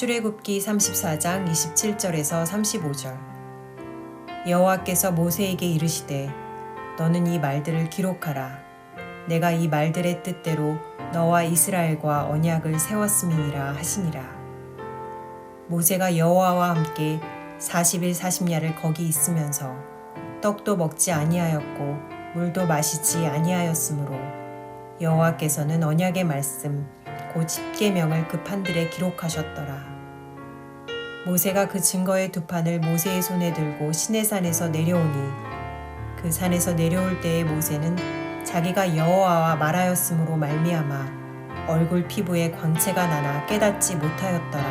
출애굽기 34장 27절에서 35절. 여호와께서 모세에게 이르시되 너는 이 말들을 기록하라. 내가 이 말들의 뜻대로 너와 이스라엘과 언약을 세웠음이니라 하시니라. 모세가 여호와와 함께 40일 40야를 거기 있으면서 떡도 먹지 아니하였고 물도 마시지 아니하였으므로 여호와께서는 언약의 말씀 곧 십계명을 그 판들에 기록하셨더라. 모세가 그 증거의 두 판을 모세의 손에 들고 시내산에서 내려오니 그 산에서 내려올 때에 모세는 자기가 여호와와 말하였으므로 말미암아 얼굴 피부에 광채가 나나 깨닫지 못하였더라.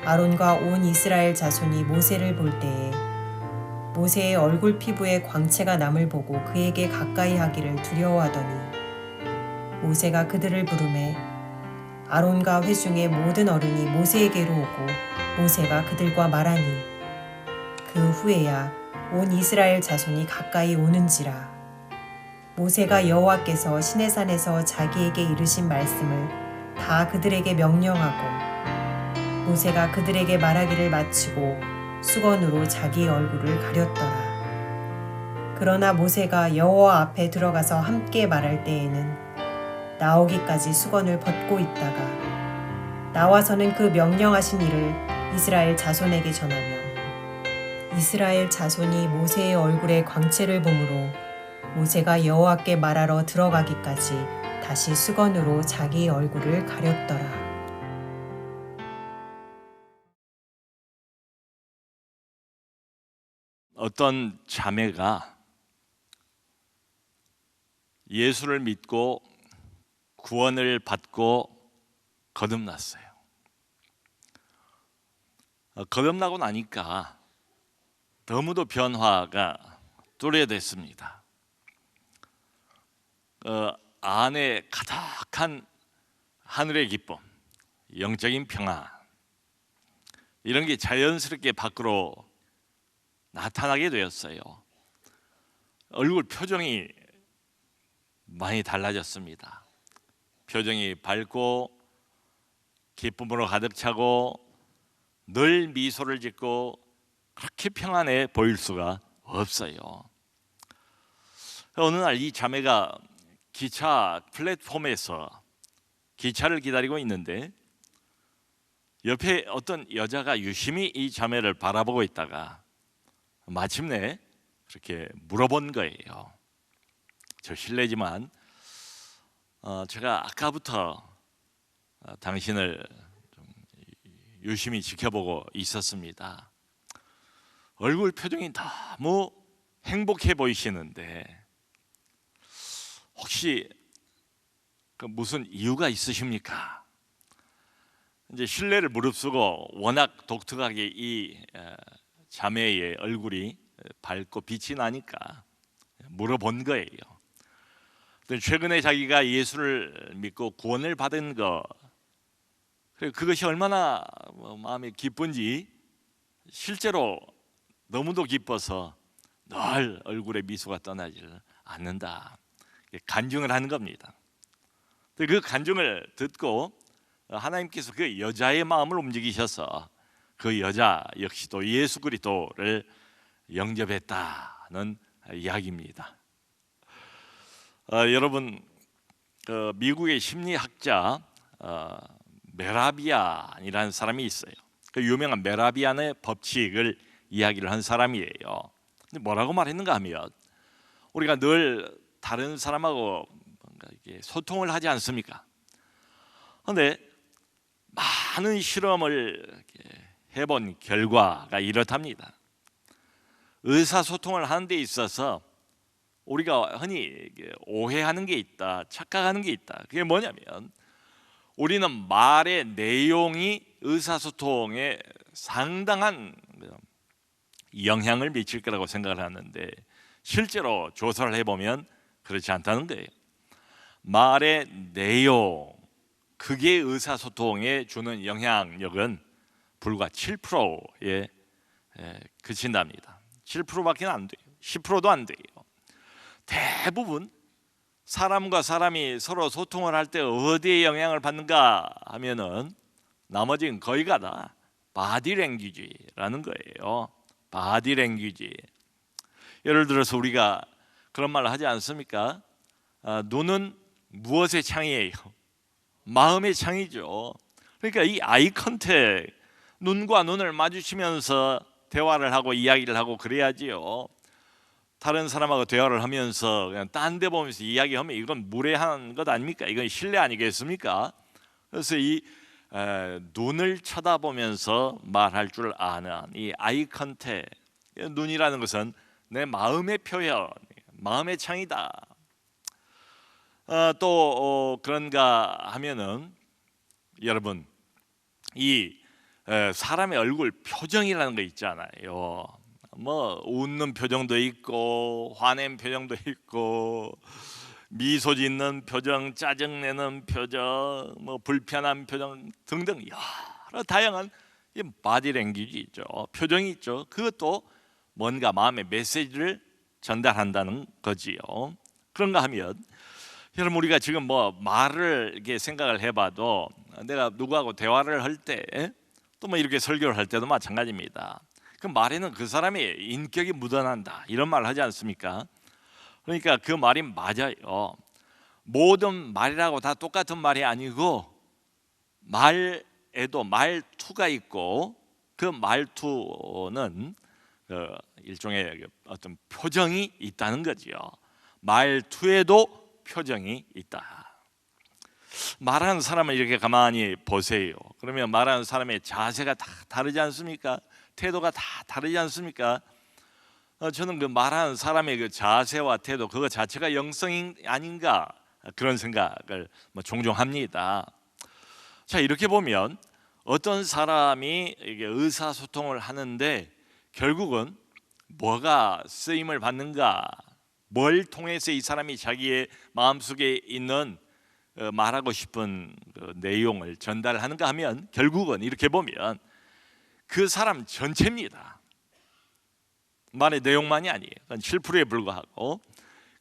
아론과 온 이스라엘 자손이 모세를 볼 때에 모세의 얼굴 피부에 광채가 남을 보고 그에게 가까이 하기를 두려워하더니 모세가 그들을 부르매 아론과 회중의 모든 어른이 모세에게로 오고 모세가 그들과 말하니 그 후에야 온 이스라엘 자손이 가까이 오는지라. 모세가 여호와께서 시내산에서 자기에게 이르신 말씀을 다 그들에게 명령하고 모세가 그들에게 말하기를 마치고 수건으로 자기 얼굴을 가렸더라. 그러나 모세가 여호와 앞에 들어가서 함께 말할 때에는 나오기까지 수건을 벗고 있다가 나와서는 그 명령하신 일을 이스라엘 자손에게 전하며 이스라엘 자손이 모세의 얼굴에 광채를 보므로 모세가 여호와께 말하러 들어가기까지 다시 수건으로 자기 얼굴을 가렸더라. 어떤 자매가 예수를 믿고 구원을 받고 거듭났어요. 거듭나고 나니까 너무도 변화가 뚜렷했습니다. 안에 가득한 하늘의 기쁨, 영적인 평안, 이런 게 자연스럽게 밖으로 나타나게 되었어요. 얼굴 표정이 많이 달라졌습니다. 표정이 밝고 기쁨으로 가득 차고 늘 미소를 짓고 그렇게 평안해 보일 수가 없어요. 어느 날 이 자매가 기차 플랫폼에서 기차를 기다리고 있는데 옆에 어떤 여자가 유심히 이 자매를 바라보고 있다가 마침내 그렇게 물어본 거예요. 저 실례지만 제가 아까부터 당신을 좀 유심히 지켜보고 있었습니다. 얼굴 표정이 너무 행복해 보이시는데 혹시 무슨 이유가 있으십니까? 이제 신뢰를 무릅쓰고 워낙 독특하게 이 자매의 얼굴이 밝고 빛이 나니까 물어본 거예요. 최근에 자기가 예수를 믿고 구원을 받은 것, 그것이 얼마나 마음이 기쁜지 실제로 너무도 기뻐서 늘 얼굴에 미소가 떠나질 않는다, 간증을 하는 겁니다. 그 간증을 듣고 하나님께서 그 여자의 마음을 움직이셔서 그 여자 역시도 예수 그리스도를 영접했다는 이야기입니다. 여러분, 미국의 심리학자 메라비안이라는 사람이 있어요. 그 유명한 메라비안의 법칙을 이야기를 한 사람이에요. 근데 뭐라고 말했는가 하면 우리가 늘 다른 사람하고 소통을 하지 않습니까? 그런데 많은 실험을 해본 결과가 이렇답니다. 의사소통을 하는 데 있어서 우리가 흔히 오해하는 게 있다, 착각하는 게 있다. 그게 뭐냐면 우리는 말의 내용이 의사소통에 상당한 영향을 미칠 거라고 생각을 하는데 실제로 조사를 해보면 그렇지 않다는 거예요. 말의 내용, 그게 의사소통에 주는 영향력은 불과 7%에 그친답니다. 7%밖에 안 돼요. 10%도 안 돼요. 대부분 사람과 사람이 서로 소통을 할 때 어디에 영향을 받는가 하면은 나머지는 거의가 다 바디랭귀지라는 거예요. 바디랭귀지. 예를 들어서 우리가 그런 말을 하지 않습니까? 눈은 무엇의 창이에요? 마음의 창이죠. 그러니까 이 아이 컨택, 눈과 눈을 마주치면서 대화를 하고 이야기를 하고 그래야지요. 다른 사람하고 대화를 하면서 그냥 딴 데 보면서 이야기하면 이건 무례한 것 아닙니까? 이건 신뢰 아니겠습니까? 그래서 이 눈을 쳐다보면서 말할 줄 아는 이 아이 컨택, 눈이라는 것은 내 마음의 표현, 마음의 창이다. 또 그런가 하면은 여러분, 이 사람의 얼굴 표정이라는 거 있잖아요. 뭐 웃는 표정도 있고 화낸 표정도 있고 미소 짓는 표정, 짜증내는 표정, 뭐 불편한 표정 등등 여러 다양한 바디랭귀지 있죠. 표정이 있죠. 그것도 뭔가 마음의 메시지를 전달한다는 거지요. 그런가 하면 여러분, 우리가 지금 뭐 말을 이렇게 생각을 해봐도 내가 누구하고 대화를 할 때 또 뭐 이렇게 설교를 할 때도 마찬가지입니다. 그 말에는 그 사람의 인격이 묻어난다 이런 말을 하지 않습니까? 그러니까 그 말이 맞아요. 모든 말이라고 다 똑같은 말이 아니고 말에도 말투가 있고 그 말투는 일종의 어떤 표정이 있다는 거지요. 말투에도 표정이 있다. 말하는 사람을 이렇게 가만히 보세요. 그러면 말하는 사람의 자세가 다 다르지 않습니까? 태도가 다 다르지 않습니까? 저는 그 말하는 사람의 그 자세와 태도 그거 자체가 영성이 아닌가 그런 생각을 종종 합니다. 자, 이렇게 보면 어떤 사람이 이게 의사소통을 하는데 결국은 뭐가 쓰임을 받는가, 뭘 통해서 이 사람이 자기의 마음속에 있는 말하고 싶은 그 내용을 전달하는가 하면 결국은 이렇게 보면 그 사람 전체입니다. 말의 내용만이 아니에요. 7%에 불과하고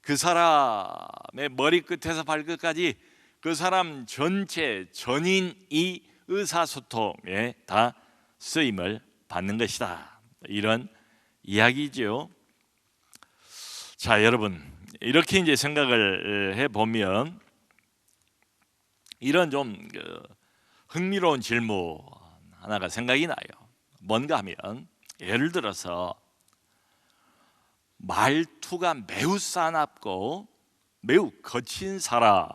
그 사람의 머리끝에서 발끝까지 그 사람 전체 전인이 의사소통에 다 쓰임을 받는 것이다. 이런 이야기죠. 자, 여러분, 이렇게 이제 생각을 해보면 이런 좀 흥미로운 질문 하나가 생각이 나요. 뭔가 하면 예를 들어서 말투가 매우 사납고 매우 거친 사람,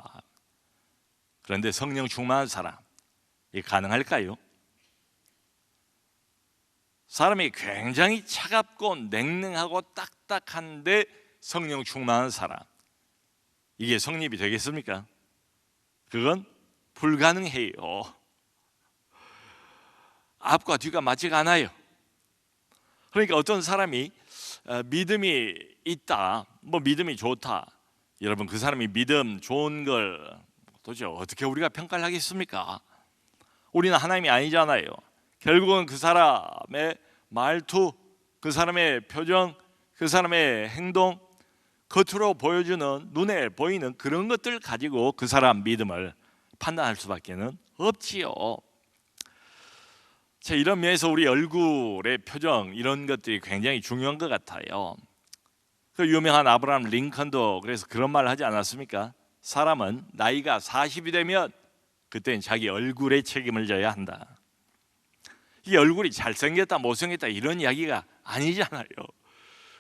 그런데 성령 충만한 사람, 이게 가능할까요? 사람이 굉장히 차갑고 냉랭하고 딱딱한데 성령 충만한 사람, 이게 성립이 되겠습니까? 그건 불가능해요. 앞과 뒤가 맞지가 않아요. 그러니까 어떤 사람이 믿음이 있다, 뭐 믿음이 좋다, 여러분 그 사람이 믿음 좋은 걸 도대체 어떻게 우리가 평가를 하겠습니까? 우리는 하나님이 아니잖아요. 결국은 그 사람의 말투, 그 사람의 표정, 그 사람의 행동, 겉으로 보여주는 눈에 보이는 그런 것들 가지고 그 사람 믿음을 판단할 수밖에는 없지요. 자, 이런 면에서 우리 얼굴의 표정 이런 것들이 굉장히 중요한 것 같아요. 그 유명한 아브라함 링컨도 그래서 그런 말을 하지 않았습니까? 사람은 나이가 40이 되면 그때는 자기 얼굴에 책임을 져야 한다. 이 얼굴이 잘생겼다 못생겼다 이런 이야기가 아니잖아요.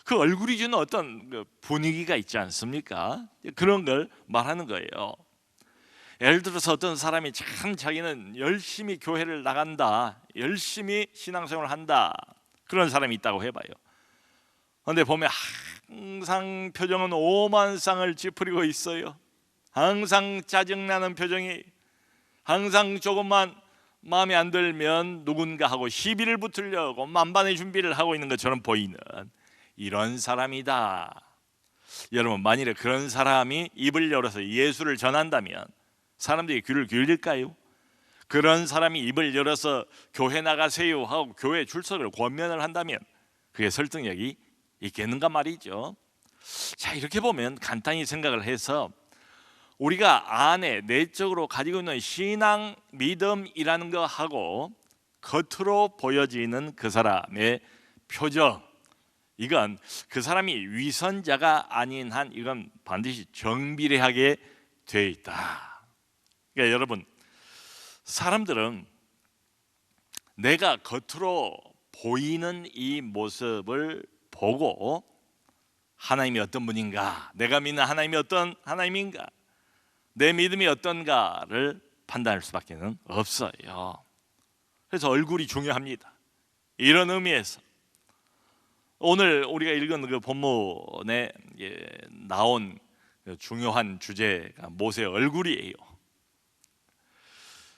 그 얼굴이 주는 어떤 분위기가 있지 않습니까? 그런 걸 말하는 거예요. 예를 들어서 어떤 사람이 참 자기는 열심히 교회를 나간다, 열심히 신앙생활을 한다, 그런 사람이 있다고 해봐요. 그런데 보면 항상 표정은 오만상을 찌푸리고 있어요. 항상 짜증나는 표정이, 항상 조금만 마음에 안 들면 누군가하고 시비를 붙으려고 만반의 준비를 하고 있는 것처럼 보이는 이런 사람이다. 여러분, 만일에 그런 사람이 입을 열어서 예수를 전한다면 사람들이 귀를 기울일까요? 그런 사람이 입을 열어서 교회 나가세요 하고 교회 출석을 권면을 한다면 그게 설득력이 있겠는가 말이죠. 자, 이렇게 보면 간단히 생각을 해서 우리가 안에 내적으로 가지고 있는 신앙, 믿음이라는 거하고 겉으로 보여지는 그 사람의 표정, 이건 그 사람이 위선자가 아닌 한 이건 반드시 정비례하게 돼 있다. 그러니까 여러분, 사람들은 내가 겉으로 보이는 이 모습을 보고 하나님이 어떤 분인가, 내가 믿는 하나님이 어떤 하나님인가, 내 믿음이 어떤가를 판단할 수밖에 없어요. 그래서 얼굴이 중요합니다. 이런 의미에서 오늘 우리가 읽은 그 본문에 나온 중요한 주제가 모세의 얼굴이에요.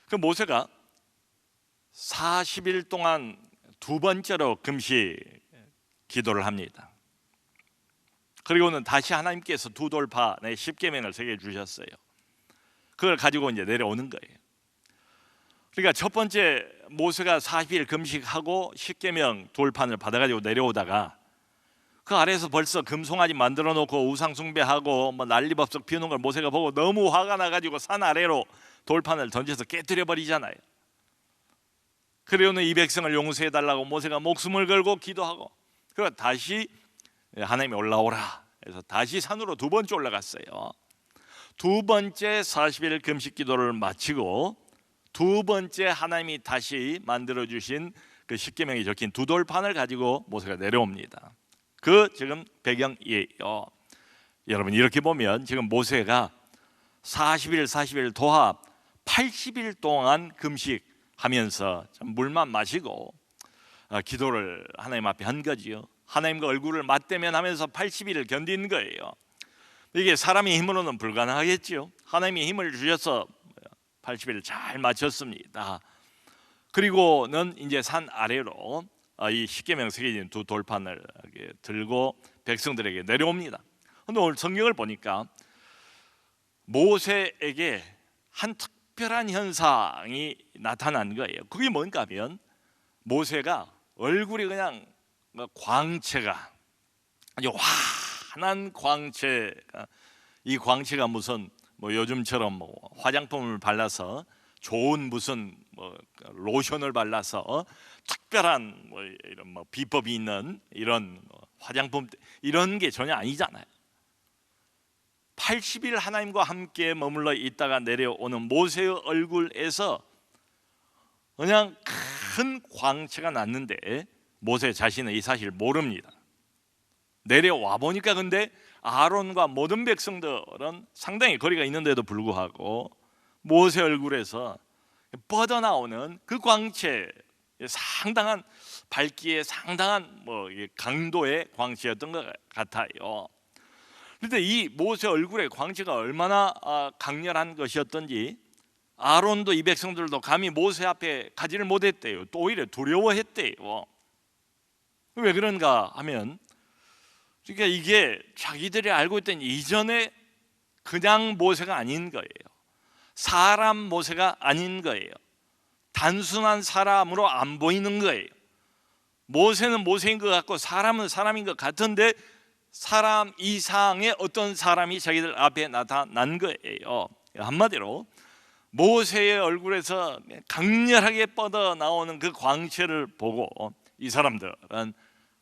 그 모세가 40일 동안 두 번째로 금식 기도를 합니다. 그리고는 다시 하나님께서 두 돌판에 십계명을 새겨 주셨어요. 그걸 가지고 이제 내려오는 거예요. 그러니까 첫 번째 모세가 40일 금식하고 십계명 돌판을 받아가지고 내려오다가 그 아래에서 벌써 금송아지 만들어 놓고 우상 숭배하고 뭐 난리법석 피우는 걸 모세가 보고 너무 화가 나가지고 산 아래로 돌판을 던져서 깨뜨려 버리잖아요. 그리고는 이 백성을 용서해 달라고 모세가 목숨을 걸고 기도하고, 그리고 다시 하나님이 올라오라 해서 다시 산으로 두 번째 올라갔어요. 두 번째 40일 금식 기도를 마치고 두 번째 하나님이 다시 만들어 주신 그 십계명이 적힌 두 돌판을 가지고 모세가 내려옵니다. 그 지금 배경이에요. 여러분, 이렇게 보면 지금 모세가 40일 도합 80일 동안 금식하면서 물만 마시고 기도를 하나님 앞에 한 거지요. 하나님과 얼굴을 맞대면 하면서 80일을 견딘 거예요. 이게 사람의 힘으로는 불가능하겠지요. 하나님이 힘을 주셔서 80일을 잘 마쳤습니다. 그리고는 이제 산 아래로 이 십계명 새겨진 두 돌판을 들고 백성들에게 내려옵니다. 그런데 오늘 성경을 보니까 모세에게 한 특별한 현상이 나타난 거예요. 그게 뭔가 하면 모세가 얼굴이 그냥 광채가 아주 환한 광채가, 이 광채가 무슨 뭐 요즘처럼 뭐 화장품을 발라서 좋은 무슨 뭐 로션을 발라서 특별한 뭐 이런 뭐 비법이 있는 이런 화장품 이런 게 전혀 아니잖아요. 80일 하나님과 함께 머물러 있다가 내려오는 모세의 얼굴에서 그냥 큰 광채가 났는데 모세 자신은 이 사실을 모릅니다. 내려와 보니까 근데 아론과 모든 백성들은 상당히 거리가 있는데도 불구하고 모세 얼굴에서 뻗어나오는 그 광채, 상당한 밝기에 상당한 뭐 강도의 광채였던 것 같아요. 그런데 이 모세 얼굴의 광채가 얼마나 강렬한 것이었던지 아론도 이 백성들도 감히 모세 앞에 가지를 못했대요. 또 오히려 두려워했대요. 왜 그런가 하면, 그러니까 이게 자기들이 알고 있던 이전에 그냥 모세가 아닌 거예요. 사람 모세가 아닌 거예요. 단순한 사람으로 안 보이는 거예요. 모세는 모세인 것 같고 사람은 사람인 것 같은데 사람 이상의 어떤 사람이 자기들 앞에 나타난 거예요. 한마디로 모세의 얼굴에서 강렬하게 뻗어나오는 그 광채를 보고 이 사람들은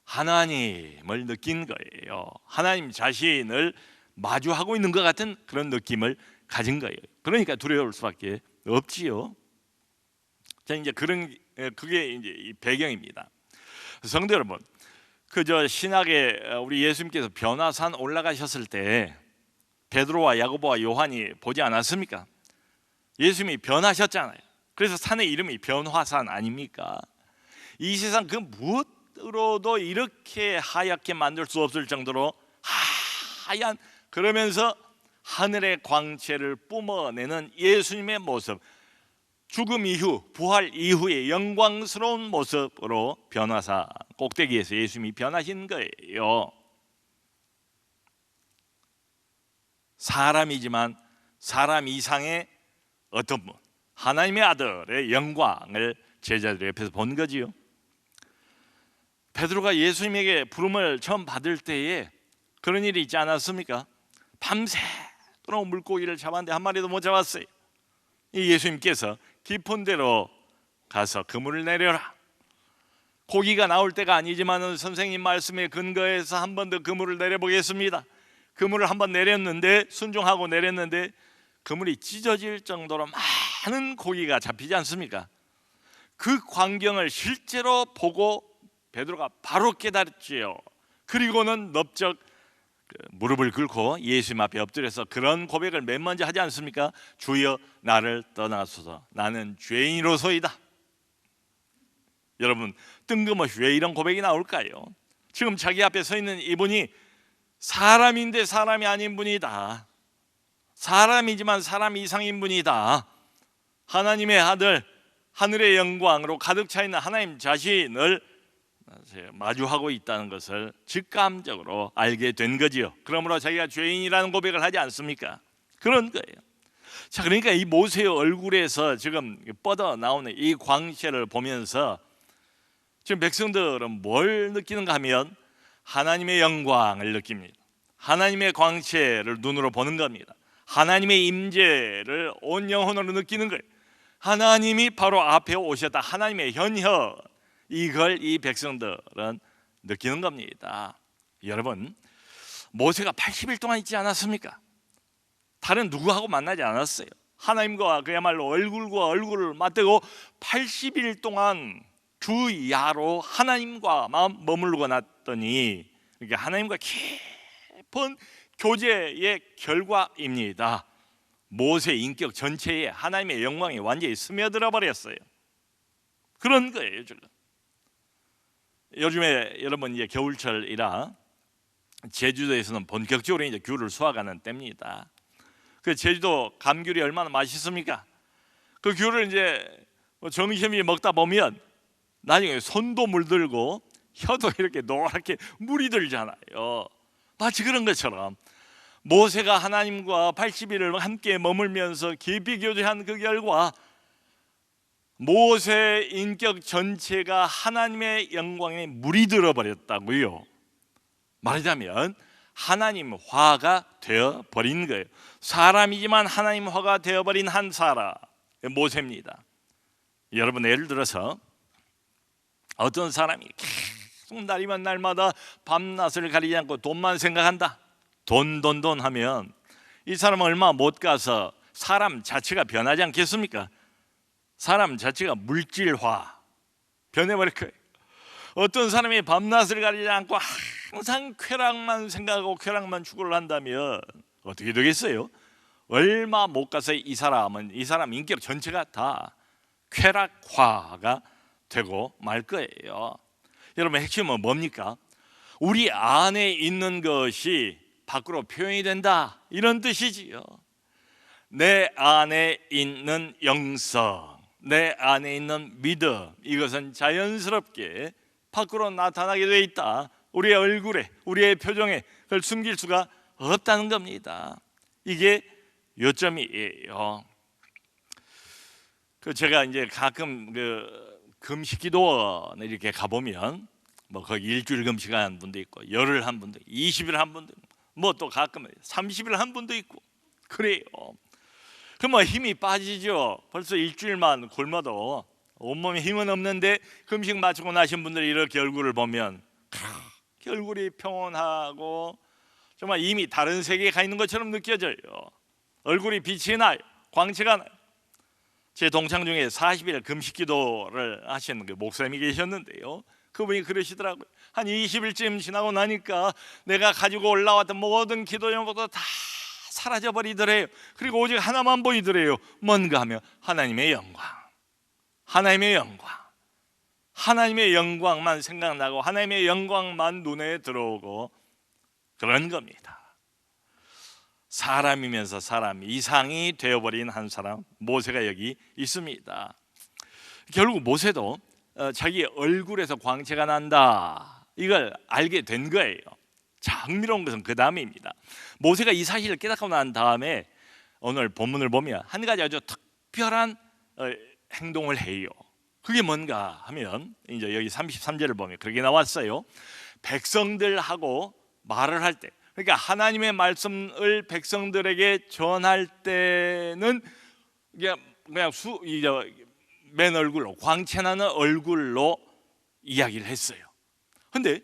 하나님을 느낀 거예요. 하나님 자신을 마주하고 있는 것 같은 그런 느낌을 가진 거예요. 그러니까 두려울 수밖에 없지요. 자, 이제 그게 이제 이 배경입니다. 성도 여러분, 그저 신학에 우리 예수님께서 변화산 올라가셨을 때 베드로와 야고보와 요한이 보지 않았습니까? 예수님이 변하셨잖아요. 그래서 산의 이름이 변화산 아닙니까? 이 세상 그 무엇으로도 이렇게 하얗게 만들 수 없을 정도로 하얀, 그러면서 하늘의 광채를 뿜어내는 예수님의 모습, 죽음 이후 부활 이후의 영광스러운 모습으로 변화산 꼭대기에서 예수님이 변하신 거예요. 사람이지만 사람 이상의 어떤 분, 하나님의 아들의 영광을 제자들 옆에서 본 거지요. 베드로가 예수님에게 부름을 처음 받을 때에 그런 일이 있지 않았습니까? 그럼 물고기를 잡았는데 한 마리도 못 잡았어요. 이 예수님께서 깊은 데로 가서 그물을 내려라. 고기가 나올 때가 아니지만 선생님 말씀에 근거해서 한 번 더 그물을 내려보겠습니다. 그물을 한 번 내렸는데, 순종하고 내렸는데 그물이 찢어질 정도로 많은 고기가 잡히지 않습니까? 그 광경을 실제로 보고 베드로가 바로 깨달았지요. 그리고는 넙적 무릎을 꿇고 예수님 앞에 엎드려서 그런 고백을 맨 먼저 하지 않습니까? 주여 나를 떠나소서, 나는 죄인으로소이다. 여러분, 뜬금없이 왜 이런 고백이 나올까요? 지금 자기 앞에 서 있는 이분이 사람인데 사람이 아닌 분이다. 사람이지만 사람 이상인 분이다. 하나님의 아들, 하늘의 영광으로 가득 차 있는 하나님 자신을 마주하고 있다는 것을 직감적으로 알게 된 거지요. 그러므로 자기가 죄인이라는 고백을 하지 않습니까? 그런 거예요. 자, 그러니까 이 모세의 얼굴에서 지금 뻗어 나오는 이 광채를 보면서 지금 백성들은 뭘 느끼는가 하면 하나님의 영광을 느낍니다. 하나님의 광채를 눈으로 보는 겁니다. 하나님의 임재를 온 영혼으로 느끼는 거예요. 하나님이 바로 앞에 오셨다. 하나님의 현현, 이걸 이 백성들은 느끼는 겁니다. 여러분, 모세가 80일 동안 있지 않았습니까? 다른 누구하고 만나지 않았어요. 하나님과 그야말로 얼굴과 얼굴을 맞대고 80일 동안 주야로 하나님과만 머물고 났더니, 그러니까 하나님과 깊은 교제의 결과입니다. 모세 인격 전체에 하나님의 영광이 완전히 스며들어 버렸어요. 그런 거예요 지금. 요즘에 여러분 이제 겨울철이라 제주도에서는 본격적으로 이제 귤을 수확하는 때입니다. 그 제주도 감귤이 얼마나 맛있습니까? 그 귤을 이제 정심히 먹다 보면 나중에 손도 물들고 혀도 이렇게 노랗게 물이 들잖아요. 마치 그런 것처럼 모세가 하나님과 80일을 함께 머물면서 깊이 교제한 그 결과 모세 인격 전체가 하나님의 영광에 물이 들어버렸다고요. 말하자면 하나님화가 되어버린 거예요. 사람이지만 하나님화가 되어버린 한 사람, 모세입니다. 여러분, 예를 들어서 어떤 사람이 계속 날이면 날마다 밤낮을 가리지 않고 돈만 생각한다. 돈 하면 이 사람은 얼마 못 가서 사람 자체가 변하지 않겠습니까? 사람 자체가 물질화 변해버릴 거예요. 어떤 사람이 밤낮을 가리지 않고 항상 쾌락만 생각하고 쾌락만 추구를 한다면 어떻게 되겠어요? 얼마 못 가서 이 사람 인격 전체가 다 쾌락화가 되고 말 거예요. 여러분, 핵심은 뭡니까? 우리 안에 있는 것이 밖으로 표현이 된다, 이런 뜻이지요. 내 안에 있는 영성, 내 안에 있는 믿음, 이것은 자연스럽게 밖으로 나타나게 돼 있다. 우리의 얼굴에, 우리의 표정에 그걸 숨길 수가 없다는 겁니다. 이게 요점이에요. 제가 이제 가끔 금식기도원에 이렇게 가보면 거기 일주일 금식한 분도 있고, 열흘 한 분도 있고, 20일 한 분도 있고, 또 가끔 30일 한 분도 있고 그래요. 그럼 힘이 빠지죠. 벌써 일주일만 굶어도 온몸에 힘은 없는데 금식 마치고 나신 분들이 이렇게 얼굴을 보면 그렇게 얼굴이 평온하고 정말 이미 다른 세계에 가 있는 것처럼 느껴져요. 얼굴이 빛이 나요. 광채가 나요. 제 동창 중에 40일 금식기도를 하시는 그 목사님이 계셨는데요, 그분이 그러시더라고요. 한 20일쯤 지나고 나니까 내가 가지고 올라왔던 모든 기도 제목도 다 사라져 버리더래요. 그리고 오직 하나만 보이더래요. 뭔가 하면 하나님의 영광, 하나님의 영광, 하나님의 영광만 생각나고 하나님의 영광만 눈에 들어오고 그런 겁니다. 사람이면서 사람 이상이 되어버린 한 사람, 모세가 여기 있습니다. 결국 모세도 자기 얼굴에서 광채가 난다, 이걸 알게 된 거예요. 자, 흥미로운 것은 그 다음입니다. 모세가 이 사실을 깨닫고 난 다음에 오늘 본문을 보면 한 가지 아주 특별한 행동을 해요. 그게 뭔가 하면 이제 여기 33절을 보면 그렇게 나왔어요. 백성들하고 말을 할 때 그러니까 하나님의 말씀을 백성들에게 전할 때는 그냥 맨 얼굴로, 광채나는 얼굴로 이야기를 했어요. 근데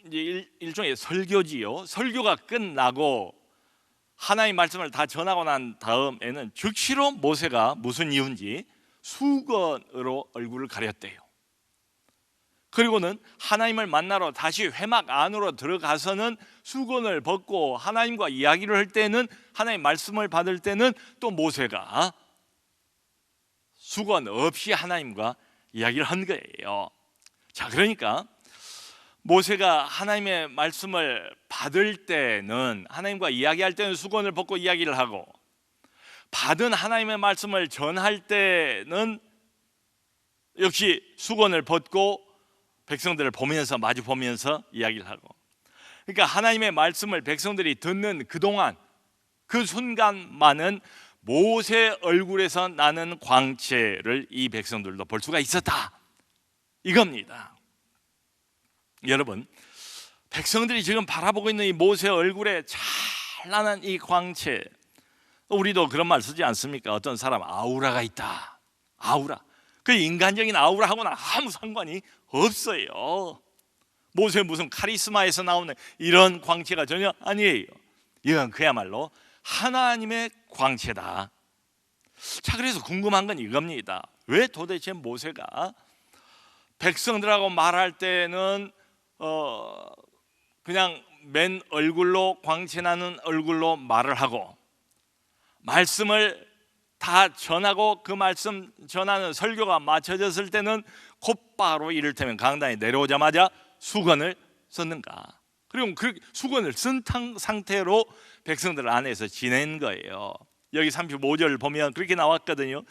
이제 일종의 설교지요. 설교가 끝나고 하나님의 말씀을 다 전하고 난 다음에는 즉시로 모세가 무슨 이유인지 수건으로 얼굴을 가렸대요. 그리고는 하나님을 만나러 다시 회막 안으로 들어가서는 수건을 벗고 하나님과 이야기를 할 때는, 하나님의 말씀을 받을 때는 또 모세가 수건 없이 하나님과 이야기를 한 거예요. 자, 그러니까 모세가 하나님의 말씀을 받을 때는, 하나님과 이야기할 때는 수건을 벗고 이야기를 하고, 받은 하나님의 말씀을 전할 때는 역시 수건을 벗고 백성들을 보면서, 마주 보면서 이야기를 하고. 그러니까 하나님의 말씀을 백성들이 듣는 그동안, 그 순간만은 모세 얼굴에서 나는 광채를 이 백성들도 볼 수가 있었다, 이겁니다. 여러분, 백성들이 지금 바라보고 있는 이 모세 얼굴에 찬란한 이 광채, 우리도 그런 말 쓰지 않습니까? 어떤 사람 아우라가 있다. 아우라. 그 인간적인 아우라하고는 아무 상관이 없어요. 모세 무슨 카리스마에서 나오는 이런 광채가 전혀 아니에요. 이건 그야말로 하나님의 광채다. 자, 그래서 궁금한 건 이겁니다. 왜 도대체 모세가 백성들하고 말할 때는 그냥 맨 얼굴로, 광채나는 얼굴로 말을 하고, 말씀을 다 전하고 그 말씀 전하는 설교가 마쳐졌을 때는 곧바로 이를테면 강단에 내려오자마자 수건을 썼는가? 그리고 그 수건을 쓴 상태로 백성들 안에서 지낸 거예요. 여기 35절 보면 그렇게 나왔거든요.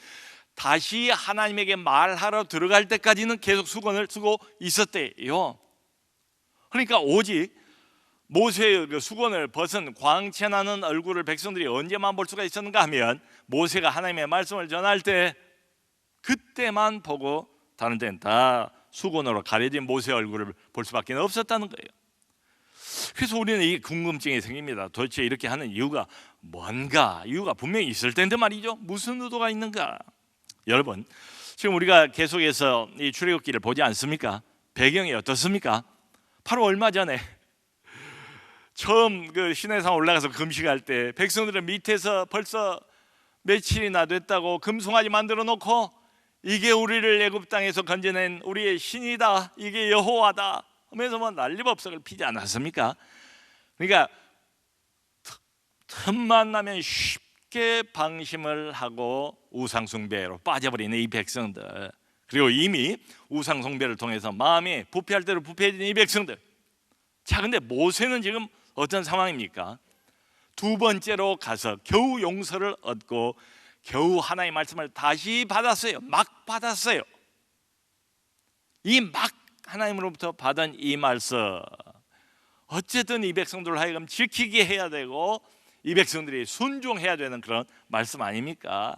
다시 하나님에게 말하러 들어갈 때까지는 계속 수건을 쓰고 있었대요. 그러니까 오직 모세의 그 수건을 벗은 광채나는 얼굴을 백성들이 언제만 볼 수가 있었는가 하면, 모세가 하나님의 말씀을 전할 때 그때만 보고 다른 때는 다 수건으로 가려진 모세 얼굴을 볼 수밖에 없었다는 거예요. 그래서 우리는 이 궁금증이 생깁니다. 도대체 이렇게 하는 이유가 뭔가? 이유가 분명히 있을 텐데 말이죠. 무슨 의도가 있는가? 여러분, 지금 우리가 계속해서 이 출애굽기를 보지 않습니까? 배경이 어떻습니까? 바로 얼마 전에 처음 그 시내산 올라가서 금식할 때 백성들은 밑에서 벌써 며칠이나 됐다고 금송아지 만들어 놓고, 이게 우리를 애굽 땅에서 건져낸 우리의 신이다, 이게 여호와다 하면서 뭐 난리법석을 피지 않았습니까? 그러니까 틈만 나면 쉽게 방심을 하고 우상숭배로 빠져버리는 이 백성들, 그리고 이미 우상숭배를 통해서 마음이 부패할 대로 부패해진 이 백성들. 자, 근데 모세는 지금 어떤 상황입니까? 두 번째로 가서 겨우 용서를 얻고 겨우 하나님의 말씀을 다시 받았어요. 막 받았어요. 이 막 하나님으로부터 받은 이 말씀, 어쨌든 이 백성들을 하여금 지키게 해야 되고 이 백성들이 순종해야 되는 그런 말씀 아닙니까?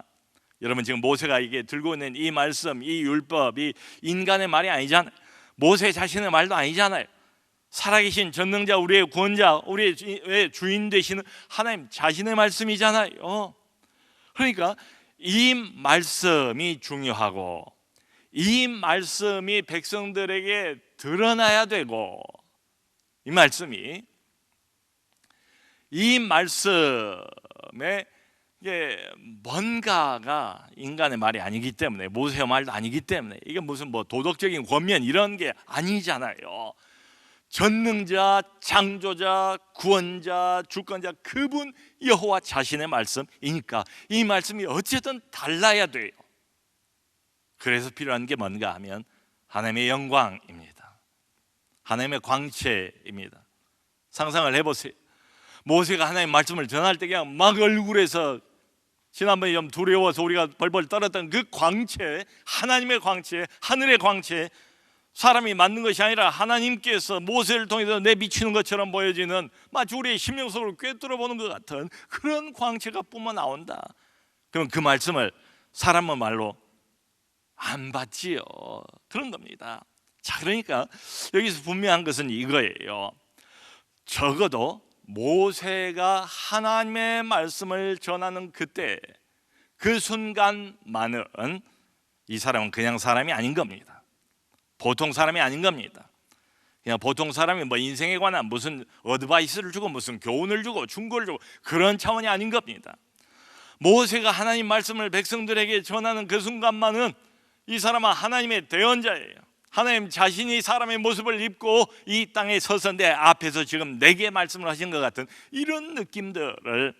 여러분, 지금 모세가 이게 들고 있는 이 말씀, 이 율법이 인간의 말이 아니잖아요. 모세 자신의 말도 아니잖아요. 살아계신 전능자, 우리의 구원자, 우리의 주인 되시는 하나님 자신의 말씀이잖아요. 그러니까 이 말씀이 중요하고, 이 말씀이 백성들에게 드러나야 되고, 이 말씀에 이게 뭔가가 인간의 말이 아니기 때문에, 모세의 말도 아니기 때문에, 이게 무슨 뭐 도덕적인 권면 이런 게 아니잖아요. 전능자, 창조자, 구원자, 주권자, 그분 여호와 자신의 말씀이니까 이 말씀이 어쨌든 달라야 돼요. 그래서 필요한 게 뭔가 하면 하나님의 영광입니다. 하나님의 광채입니다. 상상을 해보세요. 모세가 하나님의 말씀을 전할 때 그냥 막 얼굴에서, 지난번에 좀 두려워서 우리가 벌벌 떨었던 그 광채, 하나님의 광채, 하늘의 광채, 사람이 만든 것이 아니라 하나님께서 모세를 통해서 내비치는 것처럼 보여지는, 마치 우리의 심령 속을 꿰뚫어 보는 것 같은 그런 광채가 뿜어 나온다. 그럼 그 말씀을 사람의 말로 안 받지요. 그런 겁니다. 자, 그러니까 여기서 분명한 것은 이거예요. 적어도 모세가 하나님의 말씀을 전하는 그때 그 순간만은 이 사람은 그냥 사람이 아닌 겁니다. 보통 사람이 아닌 겁니다. 그냥 보통 사람이 뭐 인생에 관한 무슨 어드바이스를 주고 무슨 교훈을 주고 충고를 주고 그런 차원이 아닌 겁니다. 모세가 하나님 말씀을 백성들에게 전하는 그 순간만은 이 사람은 하나님의 대언자예요. 하나님 자신이 사람의 모습을 입고 이 땅에 서서 내 앞에서 지금 내게 말씀을 하신 것 같은 이런 느낌들을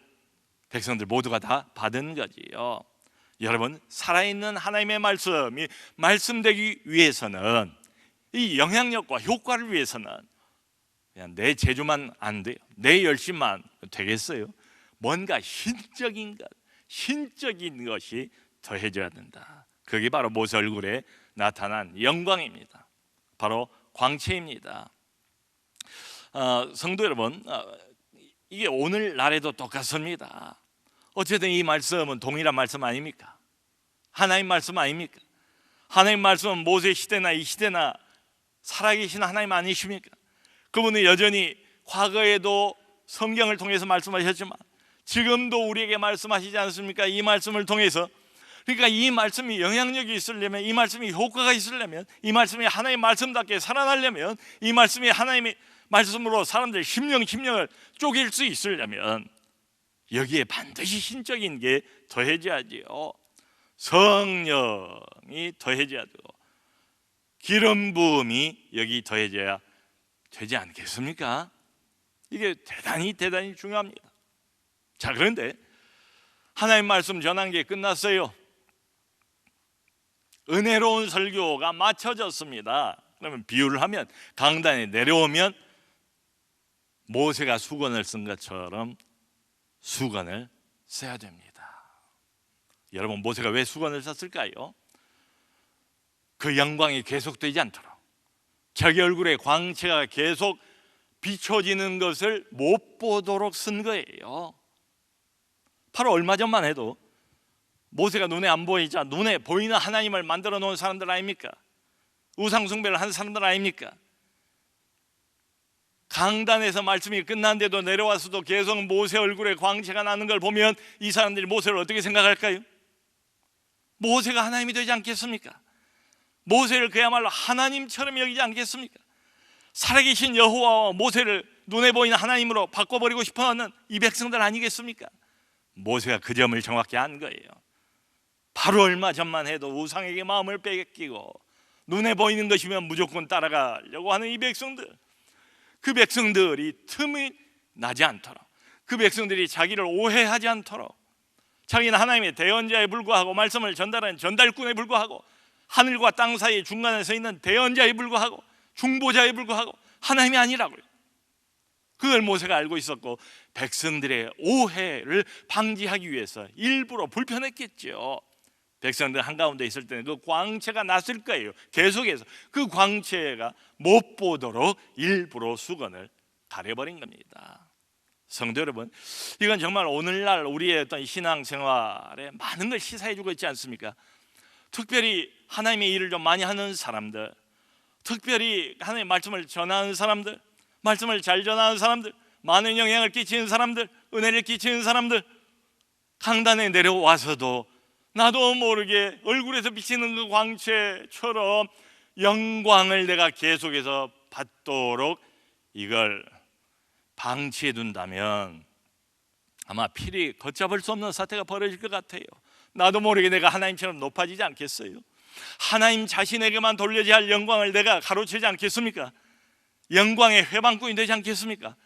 백성들 모두가 다 받은 거지요. 여러분, 살아있는 하나님의 말씀이 말씀되기 위해서는 이 영향력과 효과를 위해서는 그냥 내 재주만 안 돼요. 내 열심만 되겠어요? 뭔가 신적인 것이 더해져야 된다. 그게 바로 모세 얼굴에 나타난 영광입니다. 바로 광채입니다. 성도 여러분, 이게 오늘날에도 똑같습니다. 어쨌든 이 말씀은 동일한 말씀 아닙니까? 하나님 말씀 아닙니까? 하나님 말씀은 모세 시대나 이 시대나 살아계신 하나님 아니십니까? 그분은 여전히 과거에도 성경을 통해서 말씀하셨지만 지금도 우리에게 말씀하시지 않습니까? 이 말씀을 통해서. 그러니까 이 말씀이 영향력이 있으려면, 이 말씀이 효과가 있으려면, 이 말씀이 하나님의 말씀답게 살아나려면, 이 말씀이 하나님의 말씀으로 사람들의 심령을 쪼갤 수 있으려면 여기에 반드시 신적인 게 더해져야지요. 성령이 더해져야 되고 기름 부음이 여기 더해져야 되지 않겠습니까? 이게 대단히 중요합니다. 자, 그런데 하나님 말씀 전한 게 끝났어요. 은혜로운 설교가 마쳐졌습니다. 그러면 비유를 하면 강단에 내려오면 모세가 수건을 쓴 것처럼 수건을 써야 됩니다. 여러분, 모세가 왜 수건을 썼을까요? 그 영광이 계속되지 않도록, 자기 얼굴에 광채가 계속 비춰지는 것을 못 보도록 쓴 거예요. 바로 얼마 전만 해도 모세가 눈에 안 보이자 눈에 보이는 하나님을 만들어 놓은 사람들 아닙니까? 우상 숭배를 한 사람들 아닙니까? 강단에서 말씀이 끝난데도 내려와서도 계속 모세 얼굴에 광채가 나는 걸 보면 이 사람들이 모세를 어떻게 생각할까요? 모세가 하나님이 되지 않겠습니까? 모세를 그야말로 하나님처럼 여기지 않겠습니까? 살아계신 여호와와 모세를 눈에 보이는 하나님으로 바꿔버리고 싶어하는 이 백성들 아니겠습니까? 모세가 그 점을 정확히 안 거예요. 바로 얼마 전만 해도 우상에게 마음을 뺏기고 눈에 보이는 것이면 무조건 따라가려고 하는 이 백성들, 그 백성들이 틈이 나지 않도록, 그 백성들이 자기를 오해하지 않도록, 자기는 하나님의 대언자에 불과하고 말씀을 전달하는 전달꾼에 불과하고 하늘과 땅 사이 중간에 서 있는 대언자에 불과하고 중보자에 불과하고 하나님이 아니라고요. 그걸 모세가 알고 있었고 백성들의 오해를 방지하기 위해서 일부러 불편했겠죠. 백성들 한가운데 있을 때는 그 광채가 났을 거예요. 계속해서 그 광채가 못 보도록 일부러 수건을 가려버린 겁니다. 성도 여러분, 이건 정말 오늘날 우리의 어떤 신앙생활에 많은 걸 시사해주고 있지 않습니까? 특별히 하나님의 일을 좀 많이 하는 사람들, 특별히 하나님의 말씀을 전하는 사람들, 말씀을 잘 전하는 사람들, 많은 영향을 끼치는 사람들, 은혜를 끼치는 사람들, 강단에 내려와서도 나도 모르게 얼굴에서 비치는 그 광채처럼 영광을 내가 계속해서 받도록 이걸 방치해 둔다면 아마 필히 걷잡을 수 없는 사태가 벌어질 것 같아요. 나도 모르게 내가 하나님처럼 높아지지 않겠어요? 하나님 자신에게만 돌려져야 할 영광을 내가 가로채지 않겠습니까? 영광의 회방꾼이 되지 않겠습니까?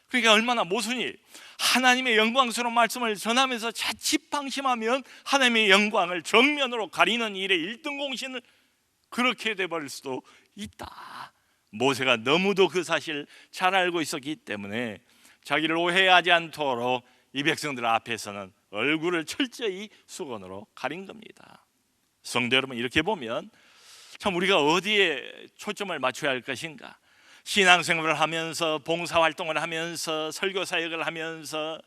그러니까 얼마나 모순이 하나님의 영광스러운 말씀을 전하면서 자칫 방심하면 하나님의 영광을 정면으로 가리는 일에 1등 공신을 그렇게 돼버릴 수도 있다. 모세가 너무도 그 사실을 잘 알고 있었기 때문에 자기를 오해하지 않도록 이 백성들 앞에서는 얼굴을 철저히 수건으로 가린 겁니다. 성도 여러분, 이렇게 보면 참 우리가 어디에 초점을 맞춰야 할 것인가? 신앙생활을 하면서 봉사활동을 하면서 설교 사역을 하면서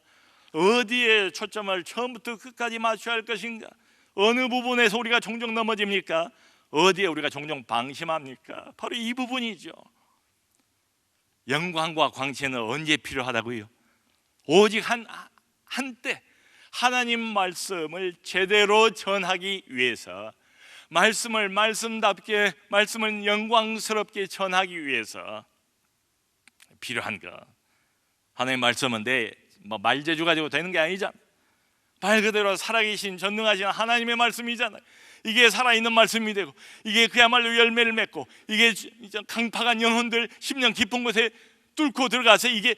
어디에 초점을 처음부터 끝까지 맞춰야 할 것인가? 어느 부분에서 우리가 종종 넘어집니까? 어디에 우리가 종종 방심합니까? 바로 이 부분이죠. 영광과 광채는 언제 필요하다고요? 오직 한때 하나님 말씀을 제대로 전하기 위해서, 말씀을 말씀답게, 말씀을 영광스럽게 전하기 위해서 필요한 것. 하나님 말씀은 내 말재주 가지고 되는 게 아니잖아. 말 그대로 살아계신 전능하신 하나님의 말씀이잖아요. 이게 살아있는 말씀이 되고, 이게 그야말로 열매를 맺고, 이게 강팍한 영혼들 심령 깊은 곳에 뚫고 들어가서 이게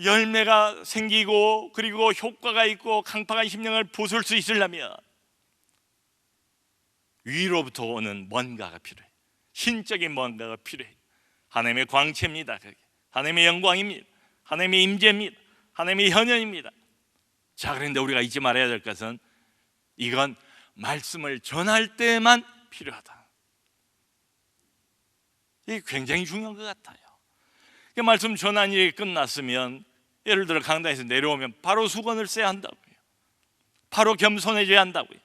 열매가 생기고, 그리고 효과가 있고 강팍한 심령을 부술 수 있으려면 위로부터 오는 뭔가가 필요해. 신적인 뭔가가 필요해. 하나님의 광채입니다. 그게 하나님의 영광입니다. 하나님의 임재입니다. 하나님의 현현입니다. 자, 그런데 우리가 잊지 말아야 될 것은 이건 말씀을 전할 때만 필요하다. 이게 굉장히 중요한 것 같아요. 말씀 전한 일이 끝났으면, 예를 들어 강단에서 내려오면 바로 수건을 써야 한다고요. 바로 겸손해져야 한다고요.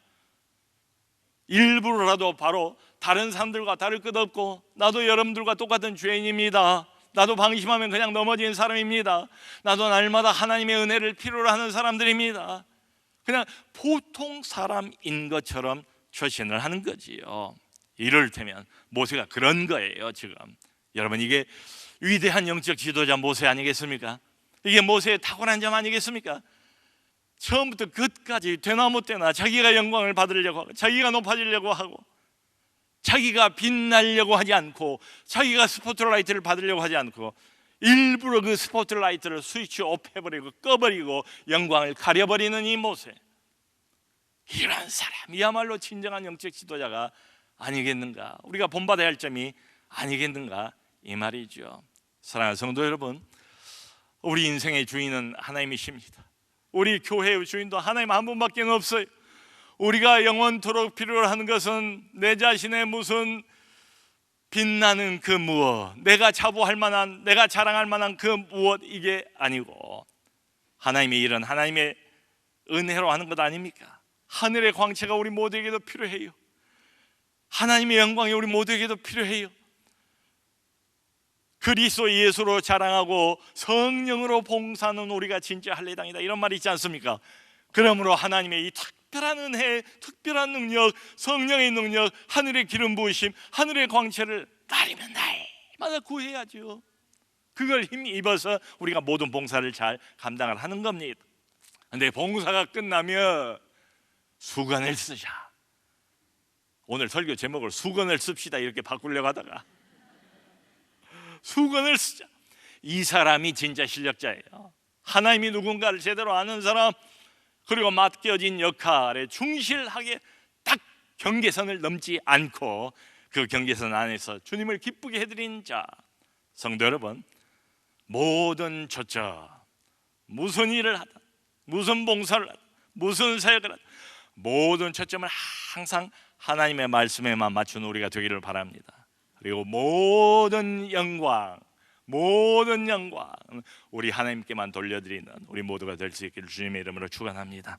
일부러라도 바로 다른 사람들과 다를 것 없고, 나도 여러분들과 똑같은 죄인입니다. 나도 방심하면 그냥 넘어지는 사람입니다. 나도 날마다 하나님의 은혜를 필요로 하는 사람들입니다. 그냥 보통 사람인 것처럼 처신을 하는 거지요. 이를테면 모세가 그런 거예요. 지금 여러분, 이게 위대한 영적 지도자 모세 아니겠습니까? 이게 모세의 타고난 점 아니겠습니까? 처음부터 끝까지 되나무 때나 자기가 영광을 받으려고 하고, 자기가 높아지려고 하고, 자기가 빛나려고 하지 않고, 자기가 스포트라이트를 받으려고 하지 않고, 일부러 그 스포트라이트를 스위치 오프 해버리고 꺼버리고 영광을 가려버리는 이 모세, 이런 사람이야말로 진정한 영적 지도자가 아니겠는가, 우리가 본받아야 할 점이 아니겠는가, 이 말이죠. 사랑하는 성도 여러분, 우리 인생의 주인은 하나님이십니다. 우리 교회의 주인도 하나님 한 분밖에 없어요. 우리가 영원토록 필요로 하는 것은 내 자신의 무슨 빛나는 그 무엇, 내가 자부할 만한, 내가 자랑할 만한 그 무엇, 이게 아니고 하나님의 일은 하나님의 은혜로 하는 것 아닙니까? 하늘의 광채가 우리 모두에게도 필요해요. 하나님의 영광이 우리 모두에게도 필요해요. 그리스도 예수로 자랑하고 성령으로 봉사하는 우리가 진짜 할례당이다, 이런 말이 있지 않습니까? 그러므로 하나님의 이 특별한 은혜, 특별한 능력, 성령의 능력, 하늘의 기름 부으심, 하늘의 광채를 날이면 날마다 구해야죠. 그걸 힘입어서 우리가 모든 봉사를 잘 감당을 하는 겁니다. 근데 봉사가 끝나면 수건을 쓰자. 오늘 설교 제목을 수건을 씁시다 이렇게 바꾸려고 하다가 수건을 쓰자. 이 사람이 진짜 실력자예요. 하나님이 누군가를 제대로 아는 사람, 그리고 맡겨진 역할에 충실하게 딱 경계선을 넘지 않고 그 경계선 안에서 주님을 기쁘게 해드린 자. 성도 여러분, 모든 초점, 무슨 일을 하든, 무슨 봉사를 하든, 무슨 사역을 하든, 모든 초점을 항상 하나님의 말씀에만 맞춘 우리가 되기를 바랍니다. 그리고 모든 영광 우리 하나님께만 돌려드리는 우리 모두가 될 수 있기를 주님의 이름으로 축원합니다.